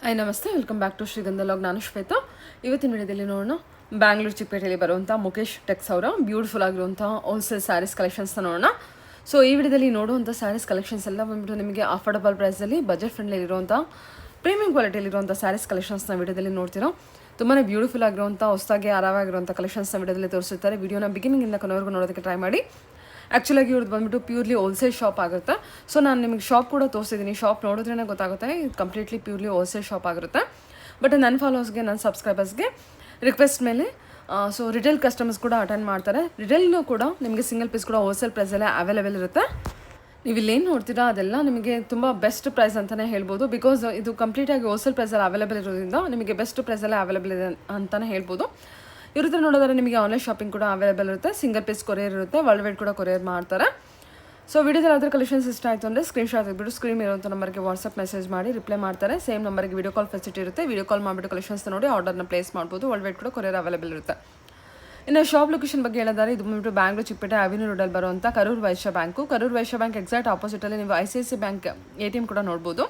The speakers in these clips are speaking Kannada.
ಹಾಯ್ ನಮಸ್ತೆ, ವೆಲ್ಕಮ್ ಬ್ಯಾಕ್ ಟು ಶ್ರೀಗಂಧ ಲಾಗ್. ನಾನು ಶ್ವೇತಾ. ಇವತ್ತಿನ ವಿಡಿಯೋದಲ್ಲಿ ನೋಡೋಣ, ಬ್ಯಾಂಗ್ಳೂರು ಚಿಕ್ಕಪೇಟೆಯಲ್ಲಿ ಬರುವಂಥ ಮುಖೇಶ್ ಟೆಕ್ಸ್ ಅವರ ಬ್ಯೂಟಿಫುಲ್ ಆಗಿರುವಂಥ ಹೋಲ್ಸೇಲ್ ಸ್ಯಾರೀಸ್ ಕಲೆಕ್ಷನ್ಸ್ನ ನೋಡೋಣ. ಸೊ ಈ ವಿಡಿಯೋದಲ್ಲಿ ನೋಡುವಂಥ ಸ್ಯಾರೀಸ್ ಕಲೆಕ್ಷನ್ಸ್ ಎಲ್ಲ ಬಂದ್ಬಿಟ್ಟು ನಿಮಗೆ ಅಫೋರ್ಡಬಲ್ ಪ್ರೈಸಲ್ಲಿ ಬಜೆಟ್ ಫ್ರೆಂಡ್ಲಿ ಇರುವಂಥ ಪ್ರೀಮಿಯಂ ಕ್ವಾಲಿಟಿಯಲ್ಲಿರುವಂಥ ಸ್ಯಾರೀಸ್ ಕಲೆಕ್ಷನ್ಸ್ನ ವಿಡಿಯೋದಲ್ಲಿ ನೋಡ್ತೀರಾ. ತುಂಬಾ ಬ್ಯೂಟಿಫುಲ್ ಆಗಿರುವಂಥ ಹೊಸದಾಗಿ ಆರಾವಾಗಿರುವಂಥ ಕಲೆಕ್ಷನ್ಸ್ನ ವಿಡಿಯೋದಲ್ಲಿ ತೋರಿಸುತ್ತಾರೆ. ವಿಡಿಯೋನ ಬಿಗಿನಿಂಗಿಂದ ಕೊನೆವರೆಗೂ ನೋಡೋದಕ್ಕೆ ಟ್ರೈ ಮಾಡಿ. ಆ್ಯಕ್ಚುಲಾಗಿ ಇವ್ರದ್ದು ಬಂದ್ಬಿಟ್ಟು ಪ್ಯೂರ್ಲಿ ಹೋಲ್ಸೇಲ್ ಶಾಪ್ ಆಗುತ್ತೆ. ಸೊ ನಾನು ನಿಮಗೆ ಶಾಪ್ ಕೂಡ ತೋರಿಸಿದ್ದೀನಿ. ಶಾಪ್ ನೋಡಿದ್ರೇ ಗೊತ್ತಾಗುತ್ತೆ, ಇದು ಕಂಪ್ಲೀಟ್ಲಿ ಪ್ಯೂರ್ಲಿ ಹೋಲ್ಸೇಲ್ ಶಾಪ್ ಆಗಿರುತ್ತೆ. ಬಟ್ ನನ್ನ ಫಾಲೋವರ್ಸ್ಗೆ, ನನ್ನ ಸಬ್ಸ್ಕ್ರೈಬರ್ಸ್ಗೆ ರಿಕ್ವೆಸ್ಟ್ ಮೇಲೆ ಸೊ ರಿಟೇಲ್ ಕಸ್ಟಮರ್ಸ್ ಕೂಡ ಅಟೆಂಡ್ ಮಾಡ್ತಾರೆ. ರಿಟೇಲ್ನೂ ಕೂಡ ನಿಮಗೆ ಸಿಂಗಲ್ ಪೀಸ್ ಕೂಡ ಹೋಲ್ಸೇಲ್ ಪ್ರೈಸಲ್ಲೇ ಅವೈಲೇಬಲ್ ಇರುತ್ತೆ. ನೀವು ಇಲ್ಲೇನು ನೋಡ್ತೀರಾ ಅದೆಲ್ಲ ನಿಮಗೆ ತುಂಬ ಬೆಸ್ಟ್ ಪ್ರೈಸ್ ಅಂತಲೇ ಹೇಳ್ಬೋದು. ಬಿಕಾಸ್ ಇದು ಕಂಪ್ಲೀಟಾಗಿ ಹೋಲ್ಸೇಲ್ ಪ್ರೈಸಲ್ಲಿ ಅವೈಲೇಬಲ್ ಇರೋದ್ರಿಂದ ನಿಮಗೆ ಬೆಸ್ಟ್ ಪ್ರೈಸಲ್ಲೇ ಅವೈಲೇಬಲ್ ಇದೆ ಅಂತಲೇ ಹೇಳ್ಬೋದು. ಇವ್ರ ಹತ್ರ ನೋಡೋದಾದ್ರೆ ನಿಮಗೆ ಆನ್ಲೈನ್ ಶಾಪಿಂಗ್ ಕೂಡ ಅವೈಲೇಬಲ್ ಇರುತ್ತೆ. ಸಿಂಗಲ್ ಪೀಸ್ ಕೊರಿಯರ್ ಇರುತ್ತೆ. ವರ್ಲ್ಡ್ ವೈಡ್ ಕೂಡ ಕೊರಿಯರ್ ಮಾಡ್ತಾರೆ. ಸೊ ವಿಡಿಯೋದಲ್ಲಿ ಅದರ ಕಲೆಕ್ಷನ್ಸ್ ಇಷ್ಟ ಆಯಿತು ಅಂದರೆ ಸ್ಕ್ರೀನ್ಶಾಟ್ ತೆಗೆದುಬಿಟ್ಟು ಸ್ಕ್ರೀನ್ ಇರುವಂಥ ನಂಬರ್ಗೆ ವಾಟ್ಸಪ್ ಮೆಸೇಜ್ ಮಾಡಿ ರಿಪ್ಲೈ ಮಾಡ್ತಾರೆ. ಸೇಮ್ ನಂಬರ್ಗೆ ವಿಡಿಯೋ ಕಾಲ್ ಫೆಸಿಲಿಟಿ ಇರುತ್ತೆ. ವಿಡಿಯೋ ಕಾಲ್ ಮಾಡಿಬಿಟ್ಟು ಕಲೆಕ್ಷನ್ಸ್ ನೋಡಿ ಆರ್ಡರ್ನ ಪ್ಲೇಸ್ ಮಾಡ್ಬೋದು. ವರ್ಲ್ಡ್ ವೈಡ್ ಕೂಡ ಕೊರಿಯರ್ ಅವೈಲೇಬಲ್ ಇರುತ್ತೆ. ಇನ್ನು ಶಾಪ್ ಲೊಕೇಶನ್ ಬಗ್ಗೆ ಹೇಳಿದರೆ ಇದು ಬಂದ್ಬಿಟ್ಟು ಬ್ಯಾಂಗ್ಳೂರು ಚಿಕ್ಕಪೇಟೆ ಅವೆನ್ಯೂ ರೋಡಲ್ಲಿ ಬರುವಂಥ Karur Vysya bank. Karur Vysya bank exact ಆಪೋಸಿಟಲ್ಲಿ ನೀವು ICICI ಬ್ಯಾಂಕ್ ATM ಕೂಡ ನೋಡ್ಬೋದು.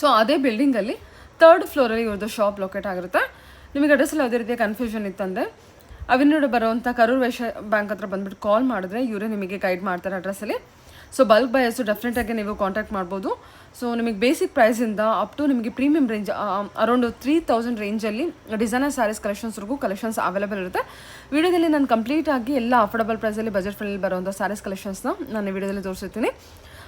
ಸೊ ಅದೇ ಬಿಲ್ಡಿಂಗಲ್ಲಿ 3rd ಫ್ಲೋರಲ್ಲಿ ಇವ್ರದ್ದು ಶಾಪ್ ಲೊಕೇಟ್ ಆಗಿರುತ್ತೆ. ನಿಮಗೆ ಅಡ್ರೆಸ್ಸಲ್ಲಿ ಯಾವುದೇ ರೀತಿಯ ಕನ್ಫ್ಯೂಷನ್ ಇತ್ತಂದರೆ ಅವೆನ್ಯೂ ಬರುವಂಥ ಕರೂರ್ ವೈಶ್ಯ ಬ್ಯಾಂಕ್ ಹತ್ರ ಬಂದುಬಿಟ್ಟು ಕಾಲ್ ಮಾಡಿದ್ರೆ ಇವರೇ ನಿಮಗೆ ಗೈಡ್ ಮಾಡ್ತಾರೆ ಅಡ್ರೆಸ್ಸಲ್ಲಿ. ಸೊ ಬಲ್ಕ್ ಬಯರ್ಸು ಡೆಫಿನೆಟಾಗಿ ನೀವು ಕಾಂಟ್ಯಾಕ್ಟ್ ಮಾಡ್ಬೋದು. ಸೊ ನಿಮಗೆ ಬೇಸಿಕ್ ಪ್ರೈಸಿಂದ ಅಪ್ ಟು ನಿಮಗೆ ಪ್ರೀಮಿಯಂ ರೇಂಜ್ ಅರೌಂಡ್ 3000 ರೇಂಜಲ್ಲಿ ಡಿಸೈನರ್ ಸ್ಯಾರೀಸ್ ಕಲೆಕ್ಷನ್ಸ್ವರೆಗೂ ಕಲೆಕ್ಷನ್ಸ್ ಅವೈಲೇಬಲ್ ಇರುತ್ತೆ. ವಿಡಿಯೋದಲ್ಲಿ ನಾನು ಕಂಪ್ಲೀಟಾಗಿ ಎಲ್ಲ ಅಫೋರ್ಡಬಲ್ ಪ್ರೈಸಲ್ಲಿ ಬಜೆಟ್ ಫ್ರೆಂಡ್ಲಿ ಬರುವಂಥ ಸ್ಯಾರೀಸ್ ಕಲೆಕ್ಷನ್ಸ್ನ ನಾನು ವಿಡಿಯೋದಲ್ಲಿ ತೋರಿಸ್ತೀನಿ.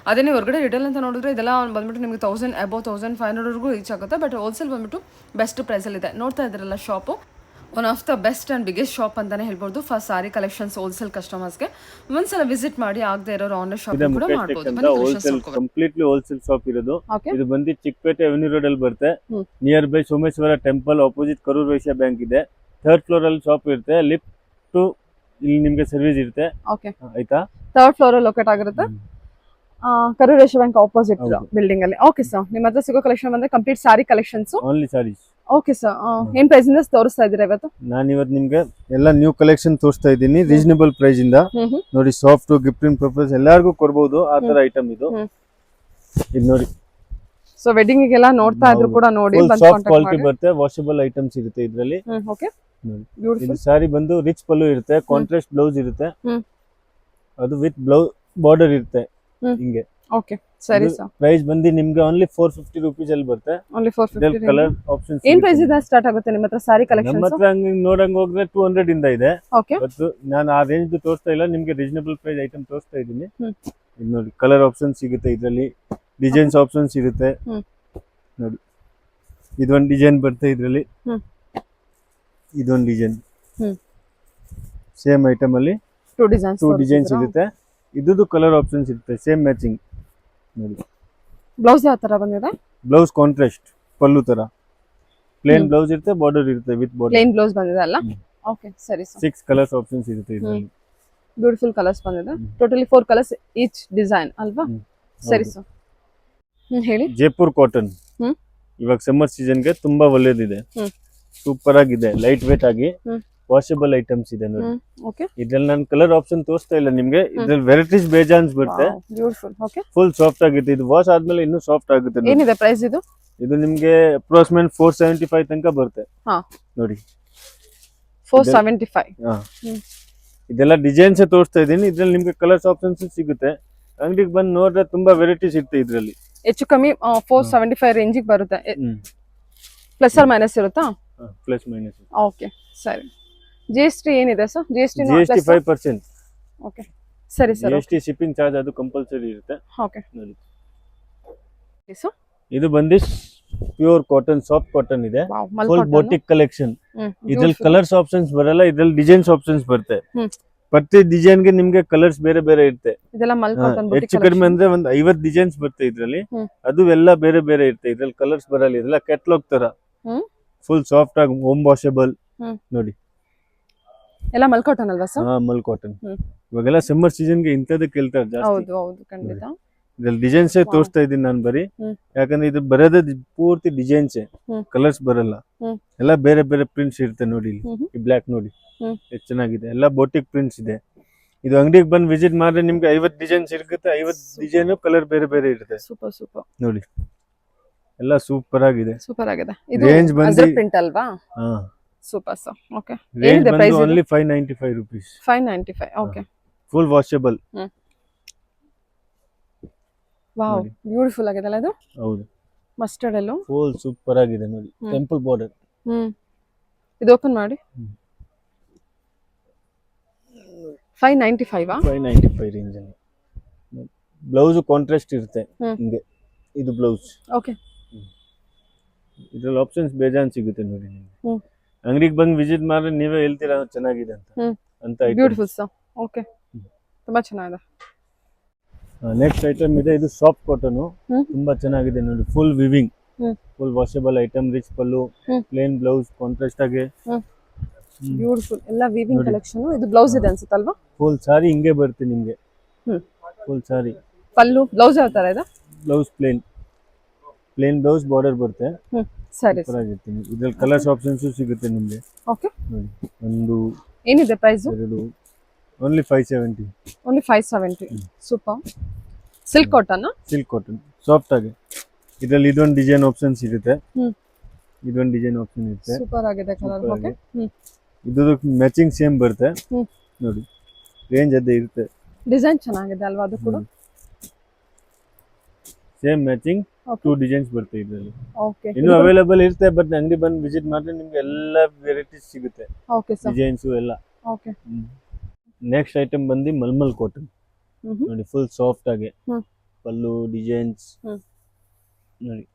ಅದೇ ನೀವು ಹೊರಗಡೆ ರಿಟೇಲ್ ಅಂತ ನೋಡಿದ್ರೆ ಇದೆಲ್ಲ ಬಂದ್ಬಿಟ್ಟು ನಿಮಗೆ 1000 ಅಬೌವ್ 1500ವರೆಗೂ ರೀಚ್ ಆಗುತ್ತೆ. ಬಟ್ ಹೋಲ್ಸೇಲ್ ಬಂದ್ಬಿಟ್ಟು ಬೆಸ್ಟ್ ಪ್ರೈಸಲ್ಲಿದೆ. ನೋಡ್ತಾ ಇದ್ದೀರಲ್ಲ shop one of the best and biggest shop ಅಂತಲೇ ಹೇಳ್ಬೋದು ಫಾರ್ ಸಾರಿ ಕಲೆಕ್ಷನ್ಸ್ ಹೋಲ್ಸೇಲ್ ಕಸ್ಟಮರ್ಸ್ಗೆ. ಒಂದ್ಸಲ ವಿಸಿಟ್ ಮಾಡಿ, ಆಗದೆ ಇರೋರು ಆನ್ಲೈನ್ ಶಾಪಿಂಗ್ ಕೂಡ ಮಾಡ್ಬೋದು. ಕಂಪ್ಲೀಟ್ಲಿ ಹೋಲ್ಸೇಲ್ ಶಾಪ್ ಇರೋದು. ಇದು ಬಂದು ಚಿಕ್ಕಪೇಟೆ ಅವೆನ್ಯೂ ರೋಡ್ ಅಲ್ಲಿ ಬರುತ್ತೆ. Near by Someshwara temple opposite Karur Vysya bank ಇದೆ. 3rd ಫ್ಲೋರ್ ಅಲ್ಲಿ ಶಾಪ್ ಇರುತ್ತೆ. ಲಿಫ್ಟ್ ಟು ಇಲ್ಲಿ ನಿಮಗೆ ಸರ್ವಿಸ್ ಇರುತ್ತೆ. ಆಯ್ತಾ? 3rd ಫ್ಲೋರ್ ಅಲ್ಲಿ ಲೊಕೇಟ್ ಆಗಿರುತ್ತೆ. Karur Vysya bank opposite building ಅಲ್ಲಿ. ಓಕೆ ಸರ್, ನಿಮ್ಮ ಹತ್ರ ಸಿಗೋ ಕಲೆಕ್ಷನ್ ಬಂದ್ರೆ complete sari collections. Only saris. Okay sir, ಏನ್ ಪ್ರೈಸ್ ಇಂದ ತೋರಿಸ್ತಾ ಇದ್ದೀರಾ ಇವತ್ತು? ನಾನು ಇವತ್ತು ನಿಮ್ಗೆ ಎಲ್ಲ ನ್ಯೂ ಕಲೆಕ್ಷನ್ ತೋರಿಸ್ತಾ ಇದ್ದೀನಿ. ರೀಸನಬಲ್ ಪ್ರೈಸ್ ಇಂದ ನೋಡಿ. ಸಾಫ್ಟ್ ಗಿಫ್ಟಿಂಗ್ ಪರ್ಪಸ್ ಎಲ್ಲರಿಗೂ ಕೊಡಬಹುದು ಆ ತರ ಐಟಮ್ ಇದು. ಇದು ನೋಡಿ. ಸೊ ವೆಡ್ಡಿಂಗ್ ಗೆಲ್ಲ ನೋಡ್ತಾ ಇದ್ರು ಕೂಡ ನೋಡಿ ಸಾಫ್ಟ್ ಕ್ವಾಲಿಟಿ ಬರುತ್ತೆ. ವಾಷಬಲ್ ಐಟಮ್ಸ್ ಇರುತ್ತೆ ಇದರಲ್ಲಿ. ಓಕೆ, ಇದು ಸಾರಿ ಬಂದು ರಿಚ್ ಪಲ್ಲು ಇರುತ್ತೆ. ಕಾಂಟ್ರಾಸ್ಟ್ ಬ್ಲೌಸ್ ಇರುತ್ತೆ. ಅದು ವಿತ್ ಬ್ಲೌಸ್ ಬಾರ್ಡರ್ ಇರುತ್ತೆ ಹಿಂಗೆ. ಓಕೆ ಸರಿ ಸರ್. ಪ್ರೈಸ್ ಬಂದು ನಿಮ್ಗೆ ಓನ್ಲಿ 450 ರೂಪೀಸ್ ಅಲ್ಲಿ ಬರುತ್ತೆ. ಓನ್ಲಿ 450. ಕಲರ್ ಆಪ್ಷನ್ಸ್ ಏನ್ ಪ್ರೈಸ್ ಇಂದ ಸ್ಟಾರ್ಟ್ ಆಗುತ್ತೆ ನಿಮ್ಮ ಹತ್ರ ಸಾರಿ ಕಲೆಕ್ಷನ್ಸ್? ನಮ್ಮ ಹತ್ರ ನೋಡಂಗ್ ಹೋದ್ರೆ 200 ಇಂದ ಇದೆ. ಓಕೆ, ಬಟ್ ನಾನು ಆ ರೇಂಜ್ ತೋರಿಸ್ತಾ ಇಲ್ಲ, ನಿಮ್ಗೆ ರೀಸನಬಲ್ ಪ್ರೈಸ್ ಐಟಮ್ ತೋರಿಸ್ತಾ ಇದ್ದೀನಿ. ಇದು ನೋಡಿ, ಕಲರ್ ಆಪ್ಷನ್ಸ್ ಸಿಗುತ್ತೆ ಇದರಲ್ಲಿ. ಡಿಸೈನ್ಸ್ ಆಪ್ಷನ್ಸ್ ಇರುತ್ತೆ ನೋಡಿ. ಇದೊಂದು ಡಿಸೈನ್ ಬರುತ್ತೆ ಇದರಲ್ಲಿ. ಇದೊಂದು ಡಿಸೈನ್ ಸೇಮ್ ಐಟಮ್ ಅಲ್ಲಿ 2 ಡಿಸೈನ್ಸ್ ಇರುತ್ತೆ. ಇದ್ದು ಕಲರ್ ಆಪ್ಷನ್ಸ್ ಇರುತ್ತೆ ಸೇಮ್ ಮ್ಯಾಚಿಂಗ್ ನೋಡಿ. ಬ್ಲೌಸ್ ಯಾವ ತರ ಬಂದಿದೆ? ಬ್ಲೌಸ್ ಕಾಂಟ್ರಾಸ್ಟ್ ಪಲ್ಲು ತರ ಪ್ಲೇನ್ ಬ್ಲೌಸ್ ಇರುತ್ತೆ. ಬಾರ್ಡರ್ ಇರುತ್ತೆ ವಿತ್ ಬಾರ್ಡರ್. ಪ್ಲೇನ್ ಬ್ಲೌಸ್ ಬಂದಿದೆ ಅಲ್ಲ? ಓಕೆ ಸರಿ ಸರ್. 6 ಕಲರ್ಸ್ ಆಪ್ಷನ್ಸ್ ಇರುತ್ತೆ ಇದರಲ್ಲಿ. ಬ್ಯೂಟಿಫುಲ್ ಕಲರ್ಸ್ ಬಂದಿದೆ. ಟೋಟಲಿ 4 ಕಲರ್ಸ್ ಈಚ್ ಡಿಸೈನ್ ಅಲ್ವಾ? ಸರಿ ಸರ್, ಹೇಳಿ. ಜೈಪುರ್ ಕಾಟನ್ ಇವಾಗ ಸಮ್ಮರ್ ಸೀಸನ್ ಗೆ ತುಂಬಾ ಒಳ್ಳೇದಿದೆ. ಸೂಪರ್ ಆಗಿದೆ, ಲೈಟ್ ವೇಟ್ ಆಗಿ ವಾಷಬಲ್ ಐಟಮ್ಸ್ ಇದೆ ನೋಡಿ. ಇದ್ರಲ್ಲಿ ನಾನು ಕಲರ್ ಆಪ್ಷನ್ ತೋರಿಸ್ತಾ ಇಲ್ಲ ನಿಮ್ಗೆ. ಇದ್ರಲ್ಲಿ ವೆರೈಟೀಸ್ ಬೇಜಾನ್ಸ್ ಬರುತ್ತೆ. ಫುಲ್ ಸಾಫ್ಟ್ ಆಗುತ್ತೆ. ಇದು ವಾಶ್ ಆದ್ಮೇಲೆ ಇನ್ನೂ ಸಾಫ್ಟ್ ಆಗುತ್ತೆ. ಏನಿದೆ ಪ್ರೈಸ್ ಇದು? ಇದು ನಿಮ್ಗೆ ಅಪ್ರಾಕ್ಸಿಮೇಟ್ 475 ತನಕ ಬರುತ್ತೆ ನೋಡಿ. 475. ಇದೆಲ್ಲ ಡಿಸೈನ್ಸ್ ತೋರಿಸ್ತಾ ಇದೀನಿ. ಇದ್ರಲ್ಲಿ ನಿಮ್ಗೆ ಕಲರ್ಸ್ ಆಪ್ಷನ್ಸ್ ಸಿಗುತ್ತೆ. ಅಂಗಡಿಗೆ ಬಂದು ನೋಡಿದ್ರೆ ತುಂಬಾ ವೆರೈಟೀಸ್ ಇರುತ್ತೆ ಇದರಲ್ಲಿ. ಹೆಚ್ಚು ಕಮ್ಮಿ 475 ರೇಂಜಿಗೆ ಬರುತ್ತೆ. ಪ್ಲಸ್ ಆರ್ ಮೈನಸ್ ಇರುತ್ತಾ? Plus minus. ಓಕೆ ಸರಿ. GST ಏನಿದೆ ಸರ್? GST 5%. ಓಕೆ ಸರಿ ಸರ್. GST ಶಿಪ್ಪಿಂಗ್ ಚಾರ್ಜ್ ಅದು ಕಂಪಲ್ಸರಿ ಇರುತ್ತೆ. ಓಕೆ ನೋಡಿ. ಸರ್ ಇದು ಬಂದು ಪ್ಯೂರ್ ಕಾಟನ್, ಸಾಫ್ಟ್ ಕಾಟನ್ ಇದೆ. Full boutique collection. ಇದ್ರಲ್ಲಿ ಕಲರ್ಸ್ ಆಪ್ಷನ್ಸ್ ಬರಲ್ಲ, ಇದ್ರಲ್ಲಿ ಡಿಸೈನ್ಸ್ ಆಪ್ಷನ್ಸ್ ಬರುತ್ತೆ. ಪ್ರತಿ ಡಿಸೈನ್ ಗೆ ನಿಮ್ಗೆ ಕಲರ್ಸ್ ಬೇರೆ ಬೇರೆ ಇರುತ್ತೆ. ಹೆಚ್ಚು ಕಡಿಮೆ ಅಂದ್ರೆ ಒಂದು 50 ಡಿಸೈನ್ಸ್ ಬರುತ್ತೆ ಇದ್ರಲ್ಲಿ. ಅದು ಎಲ್ಲ ಬೇರೆ ಬೇರೆ ಇರುತ್ತೆ. ಇದ್ರಲ್ಲಿ ಕಲರ್ಸ್ ಬರಲ್ಲ. ಇದೆಲ್ಲ ಕ್ಯಾಟಲಾಗ್ ತರ ಫುಲ್ ಸಾಫ್ಟ್ ಆಗಿ ಹೋಮ್ ವಾಷಬಲ್ ನೋಡಿ. ಎಲ್ಲ ಮಲ್ ಕಾಟನ್ ಅಲ್ವಾ ಸರ್? ಮಲ್ ಕಾಟನ್. ಇವಾಗೆಲ್ಲ ಸಮ್ಮರ್ ಸೀಸನ್ ಗೆ ಇಂಥದ್ದು ಕೇಳ್ತಾರೆ ಜಾಸ್ತಿ. ಹೌದು ಹೌದು ಖಂಡಿತ. ಇದ್ರಲ್ಲಿ ಡಿಸೈನ್ಸ್ ತೋರಿಸ್ತಾ ಇದ್ದೀನಿ ನಾನು ಬರೀ. ಯಾಕಂದ್ರೆ ಇದು ಬರೋದೇ ಪೂರ್ತಿ ಡಿಸೈನ್ಸ್, ಕಲರ್ಸ್ ಬರಲ್ಲ. ಎಲ್ಲ ಬೇರೆ ಬೇರೆ ಪ್ರಿಂಟ್ಸ್ ಇರುತ್ತೆ ನೋಡಿ. ಈ ಬ್ಲಾಕ್ ನೋಡಿ ಎಷ್ಟು ಚೆನ್ನಾಗಿದೆ. ಎಲ್ಲ ಬೋಟಿಕ್ ಪ್ರಿಂಟ್ಸ್ ಇದೆ. ಇದು ಅಂಗಡಿಗೆ ಬಂದು ವಿಸಿಟ್ ಮಾಡಿದ್ರೆ ನಿಮ್ಗೆ 50 ಡಿಸೈನ್ ಸಿಗುತ್ತೆ. 50 ಡಿಸೈನ್ ಕಲರ್ ಬೇರೆ ಬೇರೆ ಇರುತ್ತೆ. ಸೂಪರ್ ಸೂಪರ್ ನೋಡಿ. ಎಲ್ಲ ಸೂಪರ್ ಆಗಿದೆ. ಸೂಪರ್ ಆಗಿದೆ. ಇದು ರೇಂಜ್ ಬಂದು ಅಜ್ರಕ್ ಪ್ರಿಂಟ್ ಅಲ್ವಾ? ಹಾ, ಸೂಪರ್ ಸರ್. ಓಕೆ, ರೇಂಜ್ ಏನಿದೆ ಬಂದು price? Only 595 rupees. 595. Okay, full washable. Wow, beautiful ಆಗಿದೆ ಅಲ್ಲ ಇದು? ಹೌದು, ಮಸ್ಟರ್ಡ್ ಅಲ್ಲೂ ಫುಲ್ ಸೂಪರ್ ಆಗಿದೆ ನೋಡಿ. Temple border. ಇದು ಓಪನ್ ಮಾಡಿ. 595. 595 ರೇಂಜ್ ಅಲ್ಲಿ. ಬ್ಲೌಸ್ ಕಾಂಟ್ರಾಸ್ಟ್ ಇರುತ್ತೆ ಹಿಂಗೆ. ಇದು ಬ್ಲೌಸ್. ಓಕೆ, ಇದ್ರಲ್ಲಿ ಆಪ್ಷನ್ಸ್ ಬೇಜಾನ್ ಸಿಗುತ್ತೆ ನೋಡಿ ನಿಮ್ಗೆ. ಅಂಗಡಿಗೆ ಬಂದು ವಿಸಿಟ್ ಮಾಡಿದ್ರೆ ನೀವೇ ಹೇಳ್ತೀರಾ ಚೆನ್ನಾಗಿದೆ ಅಂತ ಬ್ಯೂಟಿಫುಲ್ ಸರ್. ಓಕೆ, ತುಂಬಾ ಚೆನ್ನಾಗಿದೆ. ನೆಕ್ಸ್ಟ್ ಐಟಮ್ ಇದೆ, ಇದು ಸಾಫ್ಟ್ ಕಾಟನ್. ತುಂಬಾ ಚೆನ್ನಾಗಿದೆ ನೋಡಿ. Full weaving, full washable item, rich pallu, plain blouse, contrast ಆಗಿ ಬ್ಯೂಟಿಫುಲ್. ಎಲ್ಲ ವೀವಿಂಗ್ ಕಲೆಕ್ಷನ್. ಇದು ಬ್ಲೌಸ್ ಇದೆ ಅನ್ಸುತ್ತಲ್ವಾ? ಫುಲ್ ಸಾರಿ ಹಿಂಗೆ ಬರುತ್ತೆ ನಿಮ್ಗೆ. ಫುಲ್ ಸಾರಿ ಪಲ್ಲು, ಬ್ಲೌಸ್ ಯಾವ ತರ ಇದೆ? ಬ್ಲೌಸ್ ಪ್ಲೇನ್ ಬ್ಲೌಸ್, ಬಾರ್ಡರ್ ಬರುತ್ತೆ. ಸರಿ, ಇದ್ರಲ್ಲಿ ಕಲರ್ಸ್ ಆಪ್ಷನ್ಸ್ ಸಿಗುತ್ತೆ ನಿಮ್ಗೆ. ಓಕೆ, ನೋಡಿ, ಒಂದು ಏನಿದೆ ಪ್ರೈಸ್? ಎರಡು, only 570. Only 570. Super. Silk cotton? Silk cotton, soft ಆಗಿ. ಇದ್ರಲ್ಲಿ ಇದೊಂದು ಡಿಸೈನ್ ಆಪ್ಷನ್ಸ್ ಇರುತ್ತೆ. ಇದೊಂದು ಡಿಸೈನ್ ಆಪ್ಷನ್ ಇರುತ್ತೆ. ಸೂಪರ್ ಆಗಿದೆ ಕಲರ್. ಓಕೆ, ಇದು ಮ್ಯಾಚಿಂಗ್ ಸೇಮ್ ಬರುತ್ತೆ ನೋಡಿ. ರೇಂಜ್ ಅದೇ ಇರುತ್ತೆ. ಡಿಸೈನ್ ಚೆನ್ನಾಗಿದೆ ಅಲ್ವಾ ಅದು ಕೂಡ? ಸೇಮ್ ಮ್ಯಾಚಿಂಗ್ 2 ಡಿಸೈನ್ಸ್ ಬರುತ್ತೆ ಇದರಲ್ಲಿ. ಓಕೆ, ಇನ್ನು ಅವೈಲೇಬಲ್ ಇರುತ್ತೆ, ಬಟ್ ಅಂಗಡಿ ಬಂದು ವಿಸಿಟ್ ಮಾಡಿದ್ರೆ ನಿಮ್ಗೆ ಎಲ್ಲ ವೆರೈಟೀಸ್ ಸಿಗುತ್ತೆ. Okay sir. ಡಿಸೈನ್ಸ್ ಎಲ್ಲ. ಓಕೆ, ನೆಕ್ಸ್ಟ್ ಐಟಮ್ ಬಂದು ಮಲ್ಮಲ್ ಕಾಟನ್ ನೋಡಿ. ಫುಲ್ ಸಾಫ್ಟ್ ಆಗಿ ಪಲ್ಲು ಡಿಸೈನ್ಸ್ ನೋಡಿ.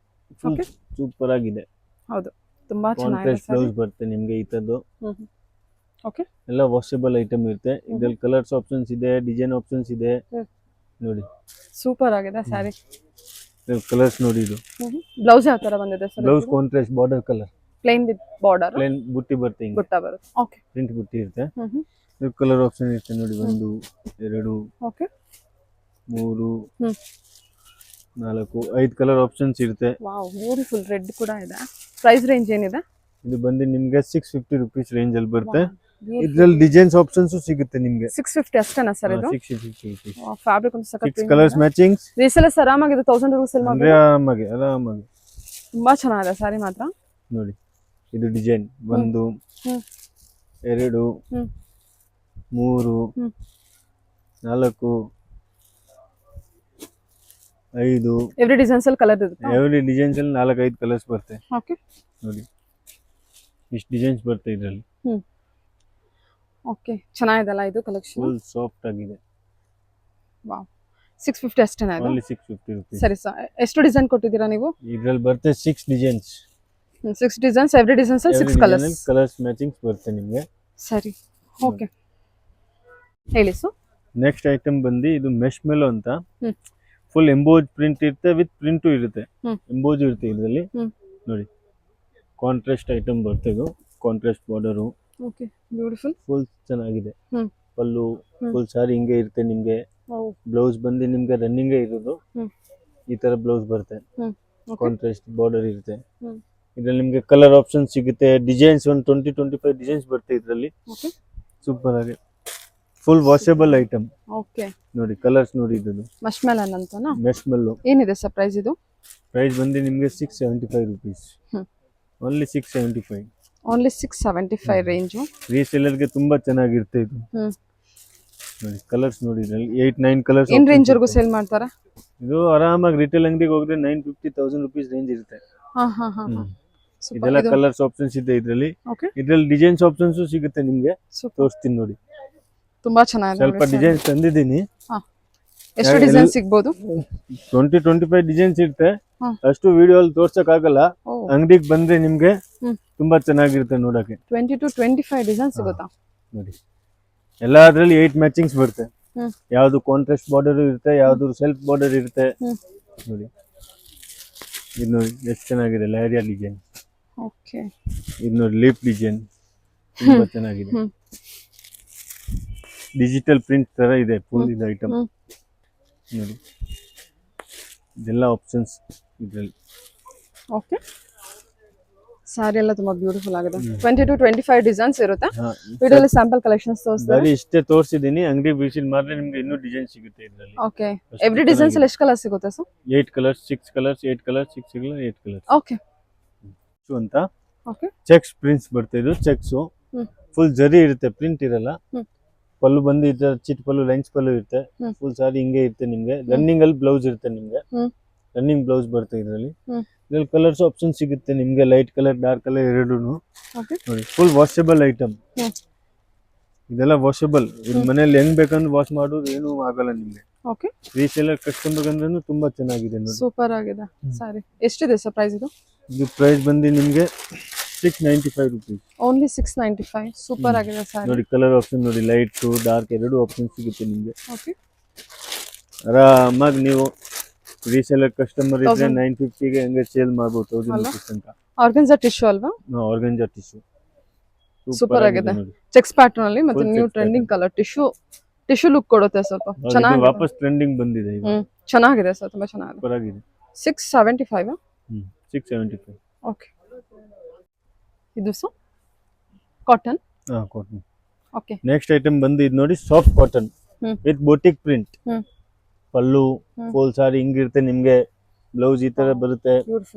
ಫುಲ್ ಸೂಪರ್ ಆಗಿದೆ. ಹೌದು, ತುಂಬಾ ಚೆನ್ನಾಗಿದೆ. ಕಾಂಟ್ರಾಸ್ಟ್ ಬ್ಲೌಸ್ ಬರುತ್ತೆ ನಿಮ್ಗೆ ಈ ತರದ್ದು. ಓಕೆ, ಎಲ್ಲ ವಾಷಬಲ್ ಐಟಮ್ ಇರುತ್ತೆ. ಇದ್ರಲ್ಲಿ ಕಲರ್ಸ್ ಆಪ್ಷನ್ಸ್ ಇದೆ, ಡಿಸೈನ್ ಆಪ್ಷನ್ಸ್ ಇದೆ ನೋಡಿ. ಸೂಪರ್ ಆಗಿದೆ ಸ್ಯಾರಿ. ಕಲರ್ಸ್ ನೋಡಿ. ಇದು ಬ್ಲೌಸ್ ಯಾವ ತರ ಬಂದಿದೆ sir? Blouse contrast border colour, plain with border, plain ಬುಟ್ಟಿ ಬರುತ್ತೆ, ಹಿಂಗೆ ಬುಟ್ಟ ಬರುತ್ತೆ. ಓಕೆ, ಪ್ರಿಂಟ್ ಬುಟ್ಟಿ ಇರುತ್ತೆ. ಕಲರ್ ಆಪ್ಷನ್ ಇರುತ್ತೆ ನೋಡಿ. 1 2 ಓಕೆ, 3 4 5 ಕಲರ್ ಆಪ್ಷನ್ಸ್ ಇರುತ್ತೆ. Wow, beautiful. ರೆಡ್ ಕೂಡ ಇದೆ. ಪ್ರೈಸ್ ರೇಂಜ್ ಏನಿದೆ? ಇದು ಬಂದು ನಿಮ್ಗೆ 650 rupees ರೇಂಜ್ ಅಲ್ಲಿ ಬರುತ್ತೆ. ಇದ್ರಲ್ಲಿ ಡಿಸೈನ್ಸ್ ಆಪ್ಷನ್ಸ್ ಸಿಗುತ್ತೆ ನಿಮ್ಗೆ. 650 ಅಷ್ಟೇನಾ ಸರ್ ಇದು? 650 rupees. ಫ್ಯಾಬ್ರಿಕ್ ಒಂದು ಸಖತ್. 6 ಕಲರ್ಸ್ ಮ್ಯಾಚಿಂಗ್ಸ್. ರೀಸೆಲ್ಲರ್ಸ್ ಆರಾಮಾಗಿ 1000 ರೂಪಾಯಿ ಸೆಲ್ ಮಾಡಿ. ಆರಾಮಾಗಿ ತುಂಬಾ ಚೆನ್ನಾಗಿದೆ ಸ್ಯಾರಿ ಮಾತ್ರ ನೋಡಿ. ಇದು ಡಿಸೈನ್ 1 2 3 4 5. ಎವ್ರಿ ಡಿಸೈನ್ಸ್ ಅಲ್ಲಿ ಕಲರ್ ಇರುತ್ತೆ. ಎವ್ರಿ ಡಿಸೈನ್ಸ್ ಅಲ್ಲಿ 4-5 ಕಲರ್ಸ್ ಬರುತ್ತೆ. ಓಕೆ, ನೋಡಿ ಇಷ್ಟು ಡಿಸೈನ್ಸ್ ಬರುತ್ತೆ ಇದರಲ್ಲಿ. ಓಕೆ, ಚೆನ್ನಾಗಿದೆಲ್ಲ ಇದು ಕಲೆಕ್ಷನ್? ಫುಲ್ ಸಾಫ್ಟ್ ಆಗಿದೆ. ವಾವ್, 650 ಅಷ್ಟೇನಾ ಇದು? Only 650 rupees. ಸರಿ ಸರ್. ಎಷ್ಟು ಡಿಸೈನ್ ಕೊಟ್ಟಿದ್ದೀರಾ ನೀವು? ಇದರಲ್ಲಿ ಬರುತ್ತೆ 6 ಡಿಸೈನ್ಸ್. 6 ಡಿಸೈನ್ಸ್. ಎವ್ರಿ ಡಿಸೈನ್ಸ್ ಅಲ್ಲಿ 6 ಕಲರ್ಸ್ ಮ್ಯಾಚಿಂಗ್ಸ್ ಬರುತ್ತೆ ನಿಮಗೆ. ಸರಿ, ಓಕೆ, ಹೇಳಿ ಸರ್. ನೆಕ್ಸ್ಟ್ ಐಟಮ್ ಬಂದು ಇದು ಮೆಶ್ ಮೆಲೋ ಅಂತ. ಫುಲ್ ಎಂಬೋಜ್ ಪ್ರಿಂಟ್ ಇರುತ್ತೆ, ವಿತ್ ಪ್ರಿಂಟು ಇರುತ್ತೆ. ಎಂಬೋಜ್ ಇರುತ್ತೆ ಇದರಲ್ಲಿ ನೋಡಿ. ಕಾಂಟ್ರಾಸ್ಟ್ ಐಟಮ್ ಬರುತ್ತೆ. ಇದು contrast border. Okay, beautiful. Full ಚೆನ್ನಾಗಿದೆ. ಪಲ್ಲು ಫುಲ್ ಸಾರಿ ಹಿಂಗೆ ಇರುತ್ತೆ ನಿಮ್ಗೆ. ಬ್ಲೌಸ್ ಬಂದು ನಿಮ್ಗೆ ರನ್ನಿಂಗ್ ಇರೋದು ಈ ತರ ಬ್ಲೌಸ್ ಬರುತ್ತೆ. ಕಾಂಟ್ರಾಸ್ಟ್ ಬಾರ್ಡರ್ ಇರುತ್ತೆ. ಇದ್ರಲ್ಲಿ ನಿಮ್ಗೆ ಕಲರ್ ಆಪ್ಷನ್ ಸಿಗುತ್ತೆ. ಡಿಸೈನ್ಸ್ ಒಂದು 20-25 ಡಿಸೈನ್ಸ್ ಬರುತ್ತೆ ಇದರಲ್ಲಿ. ಸೂಪರ್ ಆಗಿ ಫುಲ್ ವಾಷಬಲ್ ಐಟಮ್. ಓಕೆ, ನೋಡಿ ಕಲರ್ಸ್ ನೋಡಿ. ಇದು ಮಶ್ಮೆಲನ್ ಅಂತನಾ? ಮೆಶ್ಮೆಲ್ಲೋ. ಏನಿದೆ ಸರ್ ಪ್ರೈಸ್ ಇದು? ಪ್ರೈಸ್ ಬಂದು ನಿಮ್ಗೆ 675 rupees. ಓನ್ಲಿ 675. Only 675 range. ರೀಸೇಲರ್ಗೆ ತುಂಬಾ ಚೆನ್ನಾಗಿರುತ್ತೆ ಇದು ನೋಡಿ. ಕಲರ್ಸ್ ನೋಡಿ, ಇದರಲ್ಲಿ 8-9 ಕಲರ್ಸ್. ಏನ್ ರೇಂಜ್ ವರೆಗೂ ಸೇಲ್ ಮಾಡ್ತಾರಾ? ಇದು ಆರಾಮಾಗಿ ರಿಟೇಲ್ ಅಂಗಡಿಗೆ ಹೋದ್ರೆ 950,000 rupees ರೇಂಜ್ ಇರುತ್ತೆ. ಇದೆಲ್ಲ ಕಲರ್ಸ್ ಆಪ್ಷನ್ಸ್ ಇದೆ ಇದರಲ್ಲಿ. ಇದ್ರಲ್ಲಿ ಡಿಸೈನ್ಸ್ ಆಪ್ಷನ್ಸ್ ಸಿಗುತ್ತೆ ನಿಮ್ಗೆ. ತೋರಿಸ್ತೀನಿ ನೋಡಿ. ತುಂಬಾ ಚೆನ್ನಾಗಿದೆ. ಸ್ವಲ್ಪ ಡಿಸೈನ್ಸ್ ತಂದಿದ್ದೀನಿ. ಎಷ್ಟು ಡಿಸೈನ್ ಸಿಗಬಹುದು? 20-25 ಡಿಸೈನ್ಸ್ ಇರುತ್ತೆ. ಅಷ್ಟು ವಿಡಿಯೋ ಅಲ್ಲಿ ತೋರ್ಸಕ್ ಆಗಲ್ಲ. ಅಂಗಡಿಗೆ ಬಂದ್ರೆ ನಿಮ್ಗೆ ತುಂಬಾ ಚೆನ್ನಾಗಿರುತ್ತೆ ನೋಡಕ್ಕೆ. 20-25 ಡಿಸೈನ್ ಸಿಗುತ್ತಾ ನೋಡಿ. ಎಲ್ಲ ಅದ್ರಲ್ಲಿ 8 ಮ್ಯಾಚಿಂಗ್ಸ್ ಬರುತ್ತೆ. ಯಾವ್ದು ಕಾಂಟ್ರಾಸ್ಟ್ ಬಾರ್ಡರ್ ಇರುತ್ತೆ, ಯಾವ್ದು ಸೆಲ್ಫ್ ಬಾರ್ಡರ್ ಇರುತ್ತೆ ನೋಡಿ. ಇದು ನೋಡಿ ಎಷ್ಟು ಚೆನ್ನಾಗಿದೆ. ಲಹರಿಯಾ ಡಿಸೈನ್. ಓಕೆ, ಇದು ನೋಡಿ ಲೀಫ್ ಡಿಸೈನ್ ತುಂಬಾ ಚೆನ್ನಾಗಿದೆ. ಡಿಜಿಟಲ್ ಪ್ರಿಂಟ್ ತರ ಇದೆ ಫುಲ್ ಇದು ಐಟಮ್ ನೋಡಿ. ಇದೆಲ್ಲ ಆಪ್ಷನ್ಸ್ ಇದರಲ್ಲಿ. ಓಕೆ, ಸ್ಯಾರಿ ಎಲ್ಲ ತುಂಬಾ ಬ್ಯೂಟಿಫುಲ್ ಆಗಿದೆ 20 to 25 ಡಿಸೈನ್ಸ್ ಇರುತ್ತೆ ಹಾ, ವಿಡಿಯೋಲಿ ಸ್ಯಾಂಪಲ್ ಕಲೆಕ್ಷನ್ಸ್ ತೋರಿಸ್ತಾರೆ ಬರೀ ಇಷ್ಟೇ ತೋರಿಸಿದೀನಿ. ಅಂಗಡಿ ವಿಸಿಟ್ ಮಾಡಿದ್ರೆ ನಿಮ್ಗೆ ಇನ್ನೂ ಡಿಸೈನ್ ಸಿಗುತ್ತೆ ಇದ್ರಲ್ಲಿ. ಓಕೆ ಎವ್ರಿ ಡಿಸೈನ್ಸ್ ಅಲ್ಲಿ ಎಷ್ಟು ಕಲರ್ ಸಿಗುತ್ತೆ sir 8 colours 6 colours 8 colours 6 colour 8 colours okay ಅಂತ ಓಕೆ ಚೆಕ್ಸ್ ಪ್ರಿಂಟ್ಸ್ ಬರ್ತಾ ಇದು. ಚೆಕ್ಸ್ ಫುಲ್ ಜರಿ ಇರುತ್ತೆ, ಪ್ರಿಂಟ್ ಇರಲ್ಲ. ಪಲ್ಲು ಬಂದು ಈ ತರ ಚಿಟ್ ಪಲ್ಲು ಲೈನ್ಸ್ ಪಲ್ಲು ಇರುತ್ತೆ. ಫುಲ್ ಸಾರಿ ಹಿಂಗೆ ಇರುತ್ತೆ ನಿಮ್ಗೆ. ರನ್ನಿಂಗ್ ಅಲ್ಲಿ ಬ್ಲೌಸ್ ಇರುತ್ತೆ ನಿಮ್ಗೆ. ರನ್ನಿಂಗ್ ಬ್ಲೌಸ್ ಬರುತ್ತೆ ಇದರಲ್ಲಿ. ಇದ್ರಲ್ಲಿ ಕಲರ್ಸ್ ಆಪ್ಷನ್ ಸಿಗುತ್ತೆ ನಿಮ್ಗೆ, ಲೈಟ್ ಕಲರ್ ಡಾರ್ಕ್ ಕಲರ್ ಎರಡೂನು. ನೋಡಿ ಫುಲ್ ವಾಷಬಲ್ ಐಟಮ್ ಇದೆಲ್ಲ. ವಾಷಬಲ್ ಮನೇಲಿ ಹೆಂಗ್ ಬೇಕಂದ್ರೆ ವಾಶ್ ಮಾಡೋದು ಏನು ಆಗಲ್ಲ ನಿಮ್ಗೆ. ಓಕೆ ರೀಸೇಲರ್ ಕಸ್ಟಮರ್ ಅಂದ್ರೆ ತುಂಬಾ ಚೆನ್ನಾಗಿದೆ ನೋಡಿ. ಸೂಪರ್ ಆಗಿದೆ ಸಾರಿ. ಎಷ್ಟಿದೆ ಸರ್ ಪ್ರೈಸ್ ಇದು? ಇದು ಪ್ರೈಸ್ ಬಂದು ನಿಮ್ಗೆ 695 ರುಪೀಸ್ ಓನ್ಲಿ 695. ಸೂಪರ್ ಆಗಿದೆ ಸಾರಿ. ನೋಡಿ ಕಲರ್ ಆಪ್ಷನ್ ನೋಡಿ, ಲೈಟ್ ಟು ಡಾರ್ಕ್ ಎರಡು ಆಪ್ಷನ್ ಸಿಗುತ್ತೆ ನಿಮ್ಗೆ. ಓಕೆ ಆರಾಮಾಗಿ ನೀವು ರೀಸೇಲರ್ ಕಸ್ಟಮರ್ ಇದ್ರೆ 950 ಗೆ ಹಂಗೆ ಸೇಲ್ ಮಾಡಬಹುದು 1000 rupees ಅಂತ. ಆರ್ಗನ್ಜಾ ಟಿಶ್ಯೂ ಅಲ್ವಾ? ಆರ್ಗಂಜಾ ಟಿಶ್ಯೂ ಸೂಪರ್ ಆಗಿದೆ. ಚೆಕ್ಸ್ ಪ್ಯಾಟರ್ನ್ ಅಲ್ಲಿ ಮತ್ತೆ new trending colour tissue look ಕೊಡುತ್ತೆ ಸ್ವಲ್ಪ ಚೆನ್ನಾಗಿದೆ. ವಾಪಸ್ ಟ್ರೆಂಡಿಂಗ್ ಬಂದಿದೆ ಈಗ. ಚೆನ್ನಾಗಿದೆ ಸರ್, ತುಂಬಾ ಚೆನ್ನಾಗಿದೆ. ಸೂಪರ್ ಆಗಿದೆ. 675 675. ಓಕೆ ಇದು sir cotton. Cotton. Okay next item ಬಂದು ಇದು ನೋಡಿ, soft cotton with boutique print. Pallu full sari ಹಿಂಗಿರುತ್ತೆ ನಿಮ್ಗೆ. ಬ್ಲೌಸ್ ಈ ತರ ಬರುತ್ತೆ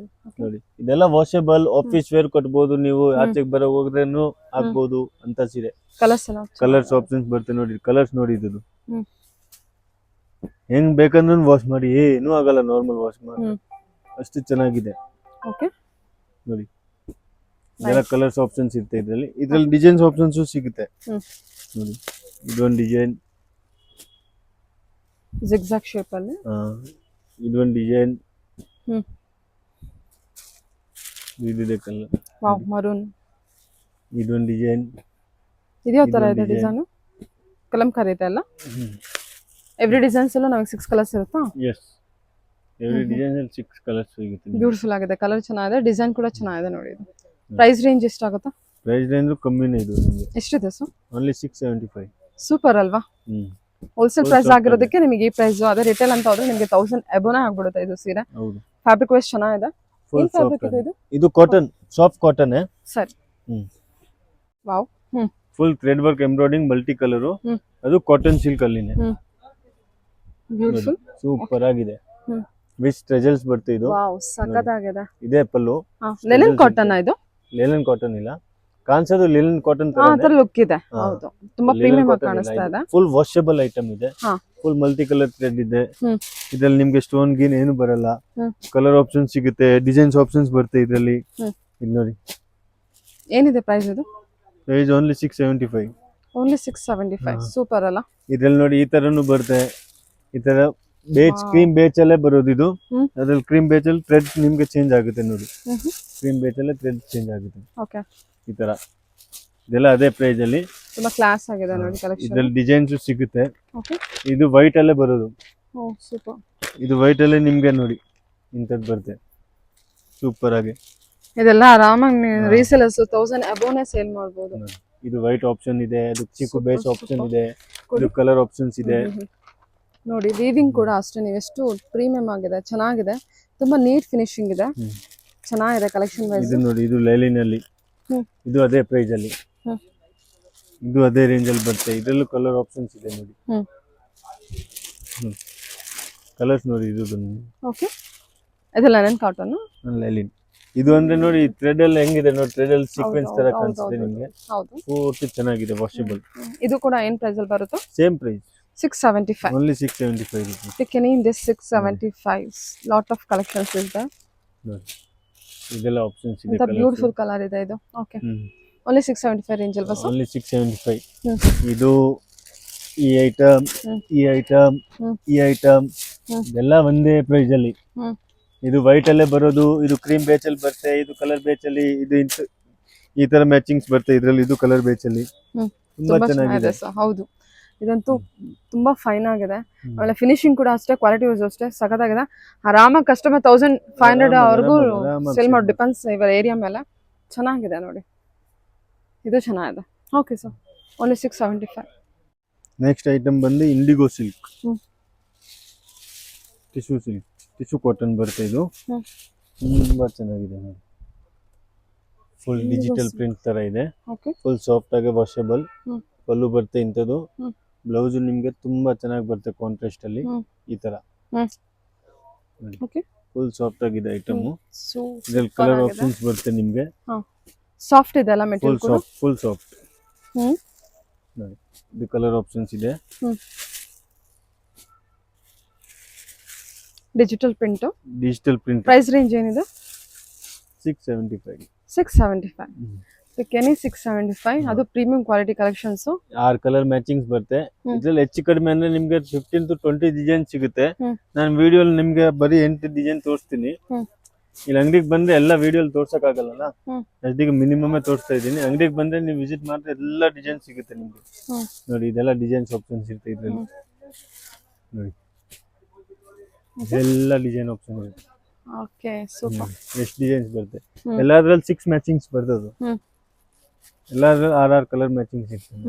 ನೋಡಿ. ಇದೆಲ್ಲ ವಾಷಬಲ್, ಆಫೀಸ್ ವೇರ್ ಕಟ್ಬೋದು ನೀವು, ಆಚೆಗೆ ಬರೋ ಹೋಗ್ರೇನು ಹಾಕ್ಬೋದು ಅಂತ ಸೀರೆ. ಕಲರ್ಸ್ ಆಪ್ಷನ್ಸ್ ಬರುತ್ತೆ ನೋಡಿ. ಕಲರ್ಸ್ ನೋಡಿ ಇದು ಹೆಂಗ್ ಬೇಕಂದ್ರೆ ವಾಶ್ ಮಾಡಿ ಏನು ಆಗಲ್ಲ, ನಾರ್ಮಲ್ ವಾಶ್ ಮಾಡಿ ಅಷ್ಟು ಚೆನ್ನಾಗಿದೆ ನೋಡಿ. ಇದೆಲ್ಲ ಕಲರ್ಸ್ ಆಪ್ಷನ್ಸ್ ಇರುತ್ತೆ ಇದ್ರಲ್ಲಿ. ಇದ್ರಲ್ಲಿ ಡಿಸೈನ್ಸ್ ಆಪ್ಷನ್ಸ್ ಸಿಗುತ್ತೆ ನೋಡಿ. ಇದೊಂದು ಡಿಸೈನ್ ಜಿಗ್ಜಾಗ್ ಶೇಪ್ ಅಲ್ಲಿ, ಇದೊಂದು ಡಿಸೈನ್ ಇದಿದೆ ಕಲರ್. Wow maroon. ಇದೊಂದು ಡಿಸೈನ್. ಇದು ಯಾವ ತರ ಇದೆ ಡಿಸೈನ್? ಕಲಂಕಾರಿ ಇದೆ ಅಲ್ಲ? ಎವ್ರಿ ಡಿಸೈನ್ಸ್ ಅಲ್ಲೂ ನಮಗೆ 6 ಕಲರ್ಸ್ ಇರುತ್ತಾ? ಎಸ್, ಎವ್ರಿ ಡಿಸೈನ್ ಅಲ್ಲಿ 6 ಕಲರ್ಸ್ ಸಿಗುತ್ತೆ. ಬ್ಯೂಟಿಫುಲ್ ಆಗಿದೆ, ಕಲರ್ ಚೆನ್ನಾಗಿದೆ, ಡಿಸೈನ್ ಕೂಡ ಚೆನ್ನಾಗಿದೆ ನೋಡಿ. ಇದು ಪ್ರೈಸ್ ರೇಂಜ್ ಎಷ್ಟಾಗುತ್ತಾ? ಪ್ರೈಸ್ ರೇಂಜ್ ಕಮ್ಮಿನೇ ಇದು ನಿಮಗೆ. ಎಷ್ಟಿದೆ ಸರ್? ಓನ್ಲಿ 675. ಸೂಪರ್ ಅಲ್ವಾ? ಹೋಲ್ಸೇಲ್ ಪ್ರೈಸ್ ಆಗಿರೋದಕ್ಕೆ ನಿಮಗೆ ಈ ಪ್ರೈಸ್. ಅದೇ ರಿಟೇಲ್ ಅಂತ ಹೋದ್ರೆ ನಿಮಗೆ 1000 ಎಬೋನೇ ಆಗ್ಬಿಡುತ್ತೆ ಇದು ಸೀರೆ. ಹೌದು. ಫ್ಯಾಬ್ರಿಕ್ ವೈಸ್ ಚೆನ್ನಾಗಿದೆ. ಫುಲ್ ಫ್ಯಾಬ್ರಿಕ್ ಇದೆ ಇದು? ಇದು ಕಾಟನ್, ಸಾಫ್ಟ್ ಕಾಟನ್ ಸರಿ. Wow. Full thread work embroidering multi colour. ಅದು ಕಾಟನ್ ಸಿಲ್ಕ್ ಅಲ್ಲಿನೇ. ಬ್ಯೂಟಿಫುಲ್, ಸೂಪರ್ ಆಗಿದೆ. ವಿತ್ ಸ್ಟ್ರೆಜಲ್ಸ್ ಬರುತ್ತೆ ಇದು. ವಾವ್ ಸಕ್ಕತ್ತಾಗಿದೆ. ಇದೆ ಪಲ್ಲು. ಲಿನನ್ ಕಾಟನ್ ಇದು? ಲಿನನ್ ಕಾಟನ್ ಇಲ್ಲ, ಕಾಣಿಸೋದು ಲಿನನ್ ಕಾಟನ್ ತರ ಲುಕ್ ಇದೆ. ಹೌದು, ತುಂಬಾ ಪ್ರೀಮಿಯಂ ಆಗಿ ಕಾಣಿಸ್ತಾ ಇದೆ. ಫುಲ್ ವಾಷಬಲ್ ಐಟಮ್ ಇದೆ. ಫುಲ್ ಮಲ್ಟಿ ಕಲರ್ ಥ್ರೆಡ್ ಇದೆ. ಇದ್ರಲ್ಲಿ ನಿಮ್ಗೆ ಸ್ಟೋನ್ ಗೀನ್ ಏನು ಬರಲ್ಲ. ಕಲರ್ ಆಪ್ಷನ್ ಸಿಗುತ್ತೆ, ಡಿಸೈನ್ಸ್ ಆಪ್ಷನ್ಸ್ ಬರುತ್ತೆ ಇದ್ರಲ್ಲಿ. ಇದು ನೋಡಿ. ಏನಿದೆ ಪ್ರೈಸ್ ಇದು? Price only 675. ಓನ್ಲಿ 675. ಸೂಪರ್ ಅಲ್ಲ? ಇದ್ರಲ್ಲಿ ನೋಡಿ ಈ ತರನು ಬರುತ್ತೆ. ಈ ತರ ಬೇಚ್ ಕ್ರೀಮ್ ಬೇಚ್ ಅಲ್ಲೇ ಬರೋದು ಇದು. ಅದ್ರಲ್ಲಿ ಕ್ರೀಮ್ ಬೇಚ್ ಅಲ್ಲಿ ಥ್ರೆಡ್ ನಿಮ್ಗೆ ಚೇಂಜ್ ಆಗುತ್ತೆ ನೋಡಿ. ಕ್ರೀಮ್ ಬೇಚ್ ಅಲ್ಲೇ ಥ್ರೆಡ್ ಚೇಂಜ್ ಆಗುತ್ತೆ. ಓಕೆ, ಈ ತರ ಇದೆಲ್ಲ ಅದೇ ಪ್ರೈಸ್ ಅಲ್ಲಿ. ತುಂಬಾ ಕ್ಲಾಸ್ ಆಗಿದೆ ನೋಡಿ ಕಲೆಕ್ಷನ್. ಇದ್ರಲ್ಲಿ ಡಿಸೈನ್ಸ್ ಸಿಗುತ್ತೆ. ಓಕೆ, ಇದು ವೈಟ್ ಅಲ್ಲೇ ಬರೋದು. ಓ ಸೂಪರ್. ಇದು ವೈಟ್ ಅಲ್ಲೇ ನಿಮ್ಗೆ ನೋಡಿ ಇಂಥದ್ದು ಬರುತ್ತೆ ಸೂಪರ್ ಆಗಿ. ಇದೆಲ್ಲ ಆರಾಮಾಗಿ ರೀಸೇಲರ್ಸ್ 1000 ಅಬೋನೇ ಸೇಲ್ ಮಾಡಬಹುದು. ಇದು ವೈಟ್ ಆಪ್ಷನ್ ಇದೆ, ಅದು ಚಿಕ್ಕು ಬೇಸ್ ಆಪ್ಷನ್ ಇದೆ, ಇದು ಕಲರ್ ಆಪ್ಷನ್ಸ್ ಇದೆ ನೋಡಿ. ವೀವಿಂಗ್ ಕೂಡ ಅಷ್ಟೇ, ನೀವು ಎಷ್ಟು ಪ್ರೀಮಿಯಂ ಆಗಿದೆ, ಚೆನ್ನಾಗಿದೆ, ತುಂಬಾ ನೀಟ್ ಫಿನಿಶಿಂಗ್ ಇದೆ, ಚೆನ್ನಾಗಿದೆ ಕಲೆಕ್ಷನ್ ವೈಸ್. ಇದು ನೋಡಿ, ಇದು ಲೈಲಿನ್ ಅಲ್ಲಿ. ಇದು ಅದೇ ಪ್ರೈಸ್ ಅಲ್ಲಿ, ಇದು ಅದೇ ರೇಂಜ್ ಅಲ್ಲಿ ಬರುತ್ತೆ. ಇದರಲ್ಲೂ ಕಲರ್ ಆಪ್ಷನ್ಸ್ ಇದೆ ನೋಡಿ. ಕಲರ್ಸ್ ನೋಡಿ. ಇದು ಓಕೆ, ಇದು ಲೈಲಿನ್ ಕಾಟನ್. ಲೈಲಿನ್ ಇದು ಅಂದ್ರೆ ನೋಡಿ ಥ್ರೆಡ್ ಎಲ್ಲ ಹೆಂಗಿದೆ ನೋಡಿ. ಥ್ರೆಡ್ ಅಲ್ಲಿ ಸೀಕ್ವೆನ್ಸ್ ತರ ಕಾಣಿಸುತ್ತೆ ನಿಮಗೆ. ಹೌದು, ಪೂರ್ತಿ ಚೆನ್ನಾಗಿದೆ, ವಾಷಬಲ್. ಇದು ಕೂಡ ಏನ್ ಪ್ರೈಸ್ ಅಲ್ಲಿ ಬರುತ್ತೆ? Same price 675. Only 675 rupees. Taken in this 675. Lot of collections is there. ಇದೆಲ್ಲ ಆಪ್ಷನ್ಸ್ ಇದೆ. ಅಂತ ಬ್ಯೂಟಿಫುಲ್ ಕಲರ್ ಇದೆ ಇದು. ಓಕೆ, ಓನ್ಲಿ 675 ರೇಂಜ್ ಅಲ್ವಾ ಸರ್? ಓನ್ಲಿ 675. ಇದು ಈ ಐಟಮ್, ಈ ಐಟಮ್, ಈ ಐಟಮ್ ಇದೆಲ್ಲ ಒಂದೇ ಪ್ರೈಸ್ ಅಲ್ಲಿ. ಇದು ವೈಟ್ ಅಲ್ಲೇ ಬರೋದು, ಇದು ಕ್ರೀಮ್ ಬೇಚ್ ಅಲ್ಲಿ ಬರುತ್ತೆ, ಇದು ಕಲರ್ ಬೇಚ್ ಅಲ್ಲಿ, ಇದು ಈ ತರ ಮ್ಯಾಚಿಂಗ್ಸ್ ಬರುತ್ತೆ ಇದ್ರಲ್ಲಿ. ಇದು ಕಲರ್ ಬೇಚ್ ಅಲ್ಲಿ ತುಂಬಾ ಚೆನ್ನಾಗಿದೆ. ಹೌದು, ಇದಂತೂ ತುಂಬಾ ಫೈನ್ ಆಗಿದೆ. ಆಮೇಲೆ ಫಿನಿಶಿಂಗ್ ಕೂಡ ಅಷ್ಟೇ, ಕ್ವಾಲಿಟಿ ವೈಸ್ ಅಷ್ಟೇ ಸಖತ್ತಾಗಿದೆ. ಆರಾಮಾಗಿ ಕಸ್ಟಮರ್ 1500 ವರೆಗೂ ಸೇಲ್ ಮಾಡಿ, ಡಿಪೆಂಡ್ಸ್ ಇವರ ಏರಿಯಾ ಮೇಲೆ. ಚೆನ್ನಾಗಿದೆ ನೋಡಿ, ಇದು ಚೆನ್ನಾಗಿದೆ. Okay sir, only 675. Next item ಬಂದು indigo silk, tissue silk, tissue cotton ಬರುತ್ತೆ ಇದು. ತುಂಬಾ ಚೆನ್ನಾಗಿದೆ ನೋಡಿ. ಫುಲ್ ಡಿಜಿಟಲ್ ಪ್ರಿಂಟ್ ತರ ಇದೆ, ಓಕೆ ಫುಲ್ ಸಾಫ್ಟ್ ಆಗಿ ವಾಷಬಲ್. ಹ್ಮ್. ಪಲ್ಲು ಬರುತ್ತೆ ಇಂಥದ್ದು. ಹ್ಮ್. ಬ್ಲೌಸ್ ನಿಮ್ಗೆ ತುಂಬಾ ಚೆನ್ನಾಗಿ ಬರುತ್ತೆ ಕಾಂಟ್ರಾಸ್ಟ್ ಅಲ್ಲಿ ಹ್ಮ್. ಈ ತರ. ಓಕೆ ಫುಲ್ ಸಾಫ್ಟ್ ಆಗಿದೆ ಐಟಮ್. ಸೊ ಇದ್ರಲ್ಲಿ ಕಲರ್ ಆಪ್ಷನ್ಸ್ ಬರುತ್ತೆ ನಿಮ್ಗೆ. ಸಾಫ್ಟ್ ಇದೆ ಅಲ್ಲ ಫುಲ್ ಮೆಟೀರಿಯಲ್ ಕೂಡ. Soft, full soft. ಹ್ಮ್ ನೋಡಿ ಇದು ಕಲರ್ ಆಪ್ಷನ್ಸ್ ಇದೆ. Digital print. Digital print. Price range ಏನಿದೆ? 675. 675. ಕೆನಿ 675. ಅದು premium quality collections. 6 colour matchings ಬರುತ್ತೆ. ಇದ್ರಲ್ಲಿ ಹೆಚ್ಚು ಕಡಿಮೆ ಅಂದ್ರೆ ನಿಮ್ಗೆ 15 to 20 ಡಿಸೈನ್ ಸಿಗುತ್ತೆ. ನಾನು ವಿಡಿಯೋ ನಿಮ್ಗೆ ಬರೀ 8 ಡಿಸೈನ್ ತೋರಿಸ್ತೀನಿ. ಇಲ್ಲಿ ಅಂಗಡಿಗೆ ಬಂದ್ರೆ ಎಲ್ಲ ವಿಡಿಯೋ ತೋರ್ಸಕ್ ಆಗಲ್ಲ, ಅದಕ್ಕೆ ಮಿನಿಮಮ್ ತೋರಿಸ್ತಾ ಇದ್ದೀನಿ. ಅಂಗಡಿಗೆ ಬಂದ್ರೆ ನೀವು ವಿಸಿಟ್ ಮಾಡಿದ್ರೆ ಎಲ್ಲ ಡಿಸೈನ್ ಸಿಗುತ್ತೆ ನಿಮ್ಗೆ. ನೋಡಿ ಇದೆಲ್ಲ ಡಿಸೈನ್ಸ್ ಆಪ್ಷನ್ಸ್ ಇರುತ್ತೆ ಇದ್ರಲ್ಲಿ. ನೋಡಿ ಇದೆಲ್ಲ ಡಿಸೈನ್ ಆಪ್ಷನ್ ಇರುತ್ತೆ. Okay super. ಎಷ್ಟು ಡಿಸೈನ್ಸ್ ಬರುತ್ತೆ ಎಲ್ಲಾದ್ರಲ್ಲಿ 6 ಮ್ಯಾಚಿಂಗ್ಸ್ ಬರ್ತದೆ. ಎಲ್ಲಾದ್ರಲ್ಲಿ 6 ಕಲರ್ ಮ್ಯಾಚಿಂಗ್ಸ್ ಇರ್ತದೆ.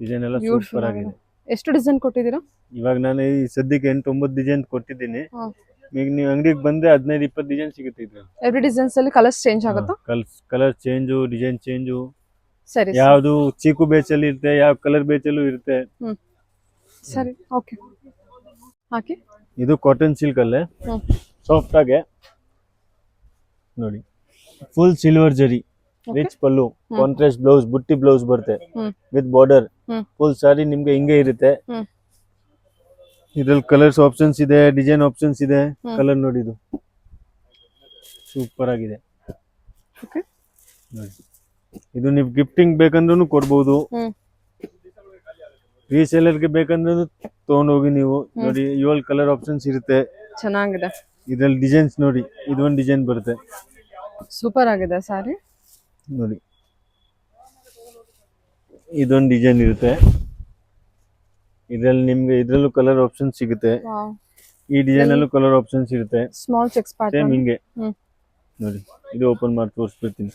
ಡಿಸೈನ್ ಎಲ್ಲ ಸೂಪರ್ ಆಗಿದೆ. ಎಷ್ಟು ಡಿಸೈನ್ ಕೊಟ್ಟಿದ್ದೀರಾ ಇವಾಗ ನಾನು ಈ ಸದ್ಯಕ್ಕೆ 8-9 ಡಿಸೈನ್ ಕೊಟ್ಟಿದ್ದೀನಿ. ಈಗ ನೀವು ಅಂಗಡಿಗೆ ಬಂದ್ರೆ 15-20 ಡಿಸೈನ್ ಸಿಗುತ್ತೆ ಇದ್ರಲ್ಲಿ. ಎವ್ರಿ ಡಿಸೈನ್ಸ್ ಅಲ್ಲಿ ಕಲರ್ಸ್ ಚೇಂಜ್ ಆಗುತ್ತಾ? Colour change, design change. ಸರಿ ಯಾವುದು ಚೀಕು ಬೇಚಲ್ಲಿ ಇರುತ್ತೆ, ಯಾವ ಕಲರ್ ಬೇಚಲ್ಲೂ ಇರುತ್ತೆ. ಸರಿ ಓಕೆ. ಹಾಕಿ ಇದು ಕಾಟನ್ ಸಿಲ್ಕ್ ಅಲ್ಲೇ ಸಾಫ್ಟ್ ಆಗಿ ನೋಡಿ, ಫುಲ್ ಸಿಲ್ವರ್ ಜರಿ, ರಿಚ್ ಪಲ್ಲು, ಕಾಂಟ್ರಾಸ್ಟ್ ಬ್ಲೌಸ್, ಬುಟ್ಟಿ ಬ್ಲೌಸ್ ಬರುತ್ತೆ ವಿತ್ ಬಾರ್ಡರ್. ಫುಲ್ ಸಾರಿ ನಿಮ್ಗೆ ಹಿಂಗೆ ಇರುತ್ತೆ. ಇದ್ರಲ್ಲಿ ಕಲರ್ಸ್ ಆಪ್ಷನ್ಸ್ ಇದೆ, ಡಿಸೈನ್ ಆಪ್ಷನ್ಸ್ ಇದೆ. ಕಲರ್ ನೋಡಿ ಇದು ಸೂಪರ್ ಆಗಿದೆ. ನೋಡಿ ಇದು ನೀವು ಗಿಫ್ಟಿಂಗ್ ಬೇಕಂದ್ರೂ ಕೊಡ್ಬೋದು, ರೀಸೇಲರ್ಗೆ ಬೇಕಂದ್ರೂ ತಗೊಂಡೋಗಿ ನೀವು. ನೋಡಿ 7 ಕಲರ್ ಆಪ್ಷನ್ಸ್ ಇರುತ್ತೆ. ಚೆನ್ನಾಗಿದೆ. ಇದ್ರಲ್ಲಿ ಡಿಸೈನ್ಸ್ ನೋಡಿ, ಇದೊಂದು ಡಿಸೈನ್ ಬರುತ್ತೆ. ಸೂಪರ್ ಆಗಿದೆ ಸಾರಿ. ನೋಡಿ ಇದೊಂದು ಡಿಸೈನ್ ಇರುತ್ತೆ. ಇದ್ರಲ್ಲಿ ನಿಮ್ಗೆ ಇದ್ರಲ್ಲೂ ಕಲರ್ ಆಪ್ಷನ್ ಸಿಗುತ್ತೆ. ಈ ಡಿಸೈನ್ ಅಲ್ಲೂ ಕಲರ್ ಆಪ್ಷನ್ಸ್ ಇರುತ್ತೆ. ಸ್ಮಾಲ್ ಚೆಕ್ಸ್ ಸೇಮ್ ಪ್ಯಾಟರ್ನ್ ಹಿಂಗೆ. ನೋಡಿ ಇದು ಓಪನ್ ಮಾಡಿ ತೋರಿಸ್ಬಿಡ್ತೀನಿ.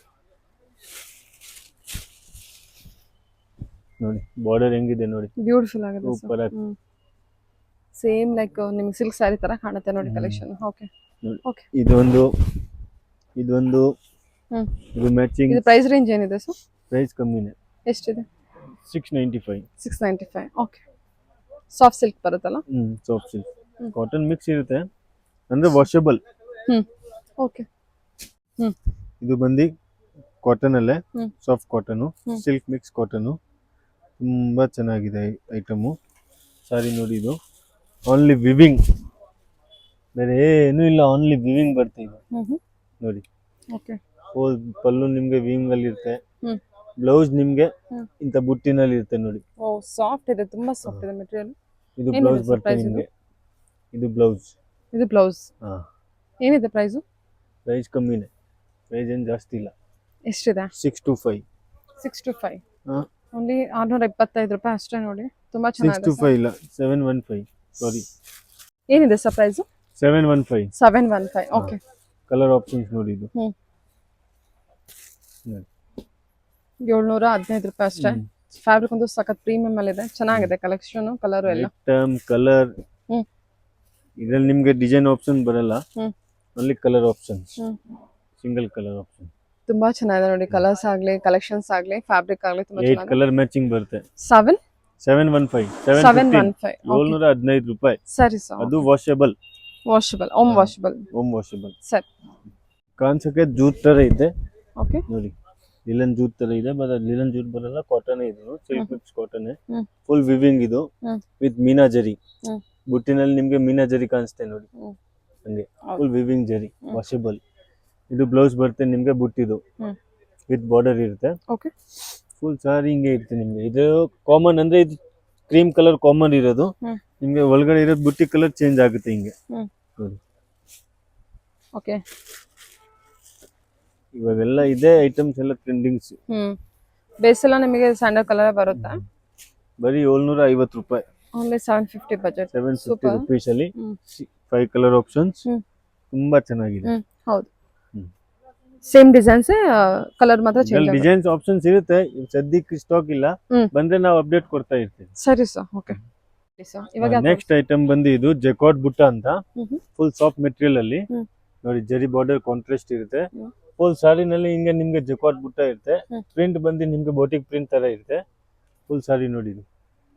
ನೋಡಿ ಬಾರ್ಡರ್ ಹೆಂಗಿದೆ ನೋಡಿ, ಬ್ಯೂಟಿಫುಲ್ ಆಗಿದೆ. ಸೂಪರ್ ಆಗಿ. ಸೇಮ್ ಲೈಕ್ ನಿಮ್ಗೆ ಸಿಲ್ಕ್ ಸ್ಯಾರಿ ತರ ಕಾಣುತ್ತೆ ನೋಡಿ ಕಲೆಕ್ಷನ್. Okay okay. ಇದೊಂದು ಇದು ಮ್ಯಾಚಿಂಗ್. ಇದು ಪ್ರೈಸ್ ರೇಂಜ್ ಏನಿದೆ ಸರ್? ಪ್ರೈಸ್ ಕಮ್ಮಿನೇ. ಎಷ್ಟಿದೆ? 695. 695. ಓಕೆ. ಸಾಫ್ಟ್ ಸಿಲ್ಕ್ ಬರುತ್ತಲ್ಲ? ಸಾಫ್ಟ್ ಸಿಲ್ಕ್ ಕಾಟನ್ ಮಿಕ್ಸ್ ಇರುತ್ತೆ, ಅಂದ್ರೆ ವಾಷಬಲ್. ಓಕೆ. ಇದು ಬಂದು ಕಾಟನ್ ಅಲ್ಲೇ soft cotton, silk mix cotton. ತುಂಬಾ ಚೆನ್ನಾಗಿದೆ ಐಟಮು. ಸಾರಿ ನೋಡಿ ಇದು ಓನ್ಲಿ ವಿವಿಂಗ್, ಬೇರೆ ಏನೂ ಇಲ್ಲ, ಓನ್ಲಿ ವಿವಿಂಗ್ ಬರುತ್ತೆ ಇದು. ನೋಡಿ ಓಕೆ. ಪಲ್ಲು ನಿಮ್ಗೆ ವಿವಿಂಗ್ ಅಲ್ಲಿ ಇರುತ್ತೆ. ಬ್ಲೌಸ್ ನಿಮ್ಗೆ ಇಂತ ಬುಟ್ಟಿನಲ್ಲಿ ಇರುತ್ತೆ ನೋಡಿ. ಓ ಸಾಫ್ಟ್ ಇದೆ, ತುಂಬಾ ಸಾಫ್ಟ್ ಇದೆ ಮೆಟೀರಿಯಲ್. ಇದು ಬ್ಲೌಸ್ ಬರುತ್ತೆ ನಿಮ್ಗೆ. ಇದು ಬ್ಲೌಸ್. ಇದು ಬ್ಲೌಸ್. ಏನಿದೆ ಪ್ರೈಸ್? ಪ್ರೈಸ್ ಕಮ್ಮಿನೇ, ಪ್ರೈಸ್ ಏನು ಜಾಸ್ತಿ ಇಲ್ಲ. ಎಷ್ಟಿದೆ? 625. 625. ಓನ್ಲಿ 625 ರೂಪಾಯಿ ಅಷ್ಟೇ ನೋಡಿ. ತುಂಬಾ ಚೆನ್ನಾಗಿದೆ. 625 ಇಲ್ಲ, 715. ಸಾರಿ. ಏನಿದೆ sir price? 715. 715. Okay. Colour options ನೋಡಿ ಇದು. 715 ರೂಪಾಯಿ ಅಷ್ಟೇ. ಫ್ಯಾಬ್ರಿಕ್ ಒಂದು ಸಖತ್ ಪ್ರೀಮಿಯಂ ಅಲ್ಲಿ ಇದೆ. ಚೆನ್ನಾಗಿದೆ ಕಲೆಕ್ಷನ್, ಕಲರ್ ಎಲ್ಲ. ಕಲರ್ ಇದ್ರಲ್ಲಿ ನಿಮ್ಗೆ ಡಿಸೈನ್ ಆಪ್ಷನ್ ಬರಲ್ಲ, only colour options, single colour option. ತುಂಬಾ ಚೆನ್ನಾಗಿದೆ ನೋಡಿ, ಕಲರ್ಸ್ ಆಗ್ಲಿ, ಕಲೆಕ್ಷನ್ಸ್ ಆಗ್ಲಿ, ಫ್ಯಾಬ್ರಿಕ್ ಆಗ್ಲಿ ತುಂಬಾ 8 ಚೆನ್ನಾಗಿದೆ. ಕಲರ್ ಮ್ಯಾಚಿಂಗ್ ಬರುತ್ತೆ. 715. 715 ರೂಪಾಯಿ. ಸರಿ ಸರ್. ಅದು washable. Washable, home washable. Home washable. ಸರಿ. ಕಾನ್ಸಕ್ಕೆ ಜೂಟ್ ತರ ಇದೆ. ಓಕೆ. ನೋಡಿ ಲಿಲನ್ ಜೂಟ್ ತರ ಇದೆ, ಬಟ್ ಲಿಲನ್ ಜೂಟ್ ಬರಲ್ಲ, ಕಾಟನ್ ಇದು, silk mix cotton. Full viewing ಇದು ವಿತ್ ಮೀನಾ ಜರಿ. ಬುಟ್ಟಿನಲ್ಲಿ ನಿಮ್ಗೆ ಮೀನಾ ಜರಿ ಕಾಣಿಸುತ್ತೆ ನೋಡಿ, ಹಂಗೆ ಫುಲ್ ವಿವಿಂಗ್ ಜರಿ, ವಾಷಬಲ್. ಇದು ಬ್ಲೌಸ್ ಬರುತ್ತೆ ನಿಮ್ಗೆ ಬುಟ್ಟಿದು ವಿತ್ ಬಾರ್ಡರ್ ಇರುತ್ತೆ. ಓಕೆ. ಫುಲ್ ಸಾರಿ ಹಿಂಗೆ ಇರುತ್ತೆ ನಿಮ್ಗೆ. ಇದು ಕಾಮನ್ ಅಂದ್ರೆ ಇದು ಕ್ರೀಮ್ ಕಲರ್ ಕಾಮನ್ ಇರೋದು, ನಿಮ್ಗೆ ಒಳಗಡೆ ಇರೋದು ಬುಟ್ಟಿ ಕಲರ್ ಚೇಂಜ್ ಆಗುತ್ತೆ ಹಿಂಗೆ ನೋಡಿ. ಓಕೆ. ಇವಾಗೆಲ್ಲ ಇದೆ ಐಟಮ್ಸ್ ಎಲ್ಲ ಟ್ರೆಂಡಿಂಗ್ಸ್. ಬೇಸ್ ಎಲ್ಲ ನಿಮಗೆ ಸ್ಯಾಂಡಲ್ ಕಲರ್ ಬರುತ್ತೆ. ಬರೀ 750 ರೂಪಾಯಿ. Only 750 budget. 750 rupees ಅಲ್ಲಿ 5 ಕಲರ್ ಆಪ್ಷನ್ಸ್. ತುಂಬಾ ಚೆನ್ನಾಗಿದೆ. ಹೌದು, ಸೇಮ್ ಡಿಸೈನ್ಸ್, ಕಲರ್ ಮಾತ್ರ ಚೇಂಜ್ ಆಗುತ್ತೆ. ಡಿಸೈನ್ಸ್ ಆಪ್ಷನ್ಸ್ ಇರುತ್ತೆ, ಸದ್ಯಕ್ಕೆ ಸ್ಟಾಕ್ ಇಲ್ಲ, ಬಂದ್ರೆ ನಾವು ಅಪ್ಡೇಟ್ ಕೊಡ್ತಾ ಇರ್ತೀವಿ. ಸರಿ ಸರ್. ಓಕೆ. ಇವಾಗ ನೆಕ್ಸ್ಟ್ ಐಟಮ್ ಬಂದು ಇದು ಜೆಕಾರ್ಡ್ ಬುಟ್ಟ ಅಂತ, ಫುಲ್ ಸಾಫ್ಟ್ ಮೆಟೀರಿಯಲ್ ಅಲ್ಲಿ ನೋಡಿ, ಜರಿ ಬಾರ್ಡರ್ ಕಾಂಟ್ರಾಸ್ಟ್ ಇರುತ್ತೆ, ಫುಲ್ ಸಾರಿನಲ್ಲಿ ಹಿಂಗೆ ನಿಮ್ಗೆ ಜಕಾಟ್ ಬುಟ್ಟ ಇರುತ್ತೆ. ಹ್ಮ್. ಪ್ರಿಂಟ್ ಬಂದು ನಿಮ್ಗೆ ಬೋಟಿಕ್ ಪ್ರಿಂಟ್ ತರ ಇರುತ್ತೆ. ಫುಲ್ ಸಾರಿ ನೋಡಿ ಇದು.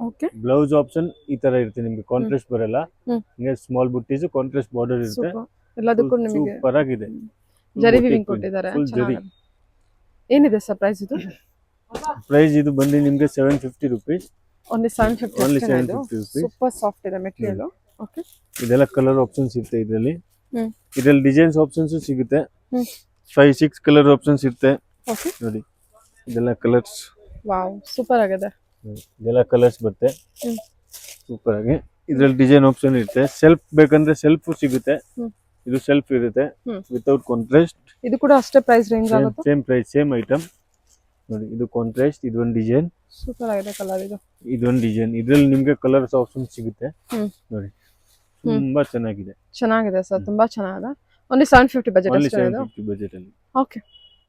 ಓಕೆ. ಬ್ಲೌಸ್ ಆಪ್ಷನ್ ಈ ತರ ಇರುತ್ತೆ ನಿಮ್ಗೆ, ಕಾಂಟ್ರಾಸ್ಟ್ ಬರಲ್ಲ. ಹ್ಮ್. ಹಿಂಗೆ ಸ್ಮಾಲ್ ಬುಟ್ಟೀಸ್ ಕಾಂಟ್ರಾಸ್ಟ್ ಬಾರ್ಡರ್ ಇರುತ್ತೆ. ಸೂಪರ್. ಎಲ್ಲದಕ್ಕೂ ನಿಮಗೆ ಸೂಪರ್ ಆಗಿದೆ. ಜರಿ ವಿವಿಂಗ್ ಕೊಟ್ಟಿದ್ದಾರೆ. ಫುಲ್ ಜರಿ. ಏನಿದೆ ಸರ್ ಪ್ರೈಸ್ ಇದು? ಪ್ರೈಸ್ ಇದು ಬಂದು ನಿಮ್ಗೆ 750 rupees. ಓನ್ಲಿ 750 Only ಅಷ್ಟೇನಾ ಇದು? 750 rupees. ಸೂಪರ್ ಸಾಫ್ಟ್ ಇದೆ ಮೆಟೀರಿಯಲ್. ಓಕೆ. ಇದೆಲ್ಲ ಕಲರ್ ಆಪ್ಷನ್ಸ್ ಇರುತ್ತೆ ಇದರಲ್ಲಿ. ಹ್ಮ್. ಇದರಲ್ಲಿ ಡಿಸೈನ್ಸ್ ಆಪ್ಷನ್ಸ್ ಸಿಗುತ್ತೆ. ಹ್ಮ್. 5-6 ಕಲರ್ ಆಪ್ಷನ್ಸ್ ಇರುತ್ತೆ. ಓಕೆ. ನೋಡಿ ಇದೆಲ್ಲ ಕಲರ್ಸ್. ವಾವ್ ಸೂಪರ್ ಆಗಿದೆ. ಇದೆಲ್ಲ ಕಲರ್ಸ್ ಬರುತ್ತೆ. ಹ್ಮ್. ಸೂಪರ್ ಆಗಿ ಇದರಲ್ಲಿ ಡಿಸೈನ್ ಆಪ್ಷನ್ ಇರುತ್ತೆ. ಸೆಲ್ಫ್ ಬೇಕಂದ್ರೆ ಸೆಲ್ಫ್ ಸಿಗುತ್ತೆ. ಹ್ಮ್. ಇದು ಸೆಲ್ಫ್ ಇರುತ್ತೆ ಹ್ಮ್. Without contrast. ಇದು ಕೂಡ ಅಷ್ಟೇ ಪ್ರೈಸ್ ರೇಂಜ್ ಆಗುತ್ತೆ. Same price same item. ನೋಡಿ ಇದು ಕಾಂಟ್ರಾಸ್ಟ್, ಇದೊಂದು ಡಿಸೈನ್, ಸೂಪರ್ ಆಗಿದೆ ಕಲರ್ ಇದು. ಇದೊಂದು ಡಿಸೈನ್. ಇದರಲ್ಲಿ ನಿಮ್ಗೆ ಕಲರ್ಸ್ ಆಪ್ಷನ್ ಸಿಗುತ್ತೆ. ಹ್ಮ್. ನೋಡಿ ತುಂಬಾ ಚೆನ್ನಾಗಿದೆ. ಚೆನ್ನಾಗಿದೆ ಸರ್, ತುಂಬಾ ಚೆನ್ನಾಗಿದೆ. ಓನ್ಲಿ 750 ಬಜೆಟ್ ಓನ್ಲಿ ಅಷ್ಟೇ ಇದು. 750 ಬಜೆಟ್ ಅಲ್ಲಿ. ಓಕೆ.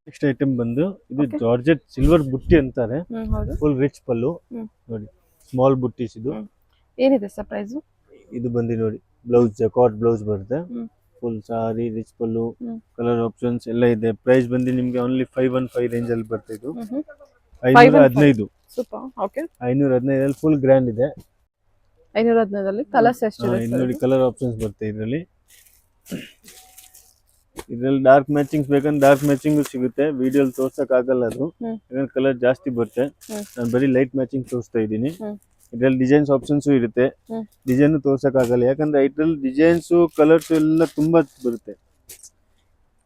ನೆಕ್ಸ್ಟ್ ಐಟಮ್ ಬಂದು ಇದು Okay. ಜಾರ್ಜೆಟ್ ಸಿಲ್ವರ್ ಬುಟ್ಟಿ ಅಂತಾರೆ. ಹೌದು. ಫುಲ್ ರಿಚ್ ಪಲ್ಲು. ಹ್ಮ್. ನೋಡಿ ಸ್ಮಾಲ್ ಬುಟ್ಟೀಸ್ ಇದು. ಹ್ಮ್. ಏನಿದೆ ಸರ್ ಪ್ರೈಸ್? ಇದು ಬಂದು ನೋಡಿ ಬ್ಲೌಸ್ ಜಕಾಟ್ ಬ್ಲೌಸ್ ಬರುತ್ತೆ. ಹ್ಮ್. ಫುಲ್ ಸಾರಿ ರಿಚ್ ಪಲ್ಲು, ಹ್ಮ್. ಕಲರ್ ಆಪ್ಷನ್ಸ್ ಎಲ್ಲ ಇದೆ. ಪ್ರೈಸ್ ಬಂದು ನಿಮ್ಗೆ ಓನ್ಲಿ 515 ರೇಂಜ್ ಅಲ್ಲಿ ಬರುತ್ತೆ. ಇದು 515. 515. ಸೂಪರ್. ಓಕೆ. 515 ಅಲ್ಲಿ ಫುಲ್ ಗ್ರ್ಯಾಂಡ್ ಇದೆ. 515 ಅಲ್ಲಿ ಕಲರ್ಸ್ ಎಷ್ಟಿದೆ ಇದು ಸರ್? ನೋಡಿ ಕಲರ್ ಆಪ್ಷನ್ಸ್ ಬರುತ್ತೆ ಇದರಲ್ಲಿ. ಇದರಲ್ಲಿ ಡಾರ್ಕ್ ಮ್ಯಾಚಿಂಗ್ಸ್ ಬೇಕಂದ್ರೆ ಡಾರ್ಕ್ ಮ್ಯಾಚಿಂಗ್ ಸಿಗುತ್ತೆ. ವಿಡಿಯೋ ತೋರ್ಸಕ್ ಆಗಲ್ಲ ಅದು, ಹ್ಮ್. ಯಾಕಂದ್ರೆ ಕಲರ್ ಜಾಸ್ತಿ ಬರುತ್ತೆ. ಹ್ಮ್. ನಾನು ಬರೀ ಲೈಟ್ ಮ್ಯಾಚಿಂಗ್ ತೋರಿಸ್ತಾ ಇದ್ದೀನಿ. ಹ್ಮ್. ಇದರಲ್ಲಿ ಡಿಸೈನ್ಸ್ ಆಪ್ಷನ್ಸ್ ಇರುತ್ತೆ. ಹ್ಮ್. ಡಿಸೈನ್ ತೋರ್ಸಕ್ ಆಗಲ್ಲ, ಯಾಕಂದ್ರೆ ಇದ್ರಲ್ಲಿ ಡಿಸೈನ್ಸ್ ಕಲರ್ಸ್ ಎಲ್ಲ ತುಂಬಾ ಬರುತ್ತೆ.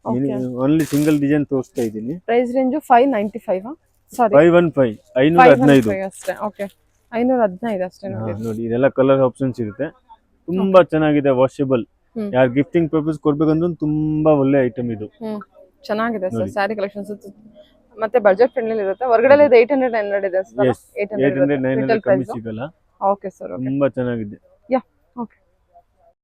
Okay. ಓನ್ಲಿ ಸಿಂಗಲ್ ಡಿಸೈನ್ ತೋರಿಸ್ತಾ ಇದ್ದೀನಿ. ಪ್ರೈಸ್ ರೇಂಜ್ 595 ಸಾರಿ 515 515. ಅಷ್ಟೇ. ಓಕೆ. 515 ಅಷ್ಟೇ ನೋಡಿ. ನೋಡಿ ಇದೆಲ್ಲ ಕಲರ್ ಆಪ್ಷನ್ಸ್ ಇರುತ್ತೆ. ತುಂಬಾ ಚೆನ್ನಾಗಿದೆ, ವಾಷಬಲ್. ಹ್ಮ್. ಯಾರು ಗಿಫ್ಟಿಂಗ್ ಪರ್ಪಸ್ ಕೊಡ್ಬೇಕಂದ್ರೆ ತುಂಬಾ ಒಳ್ಳೆ ಐಟಮ್ ಇದು. ಚೆನ್ನಾಗಿದೆ ಸರ್ ನೋಡಿ. ಸ್ಯಾರಿ ಕಲೆಕ್ಷನ್ಸ್. ಮತ್ತೆ ಬಜೆಟ್ ಫ್ರೆಂಡ್ಲಿ ಇರುತ್ತೆ. ಹೊರಗಡೆ ಇದು 800 900 ಇದೆ ಸರ್. Yes, 800 900 ಕಮ್ಮಿ ಸಿಗಲ್ಲ. Okay sir. ಓಕೆ. ತುಂಬಾ ಚೆನ್ನಾಗಿದೆ.